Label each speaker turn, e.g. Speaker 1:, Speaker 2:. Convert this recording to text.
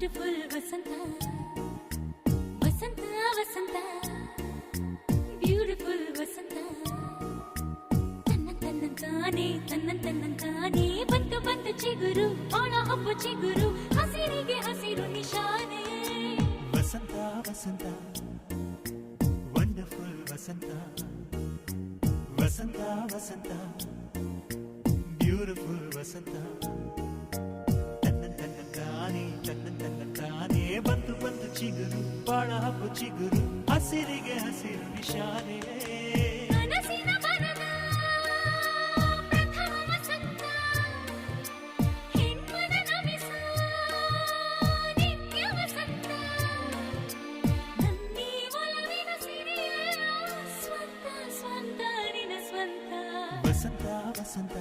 Speaker 1: beautiful ವಸಂತ ವಸಂತ ವಸಂತ beautiful ವಸಂತ ತನ್ನಂತಾನೆ ಬಂತು ಬಂತು ಚಿಗುರು ಒಣ ಹಬ್ಬ ಚಿಗುರು ಹಸಿರಿಗೆ ಹಸಿರು ನಿಶಾನೆ
Speaker 2: ವಸಂತ ವಸಂತ ವಂಡರ್ಫುಲ್ ವಸಂತ ವಸಂತ ವಸಂತ ಬ್ಯೂಟಿಫುಲ್ ವಸಂತ ತನ್ನಂತಾನೆ ಬಂತು ಬಂತು ಚಿಗುರು ಬಾಳ ಹಬ್ಬ ಚಿಗುರು ಹಸಿರಿಗೆ ಹಸಿರು ನಿಶಾನೆ
Speaker 1: ಕನಸಿನ ಬನದ ಪ್ರಥಮ ವಸಂತ ಹೆಣ್ಮನ ನಮಿಸ ನಿತ್ಯ ವಸಂತ ನನ್ನಿ ಒಲವಿನ ಸಿರಿಯ ಸ್ವಂತ ಸ್ವಂತ ನಿನ ಸ್ವಂತ
Speaker 2: ವಸಂತ ವಸಂತ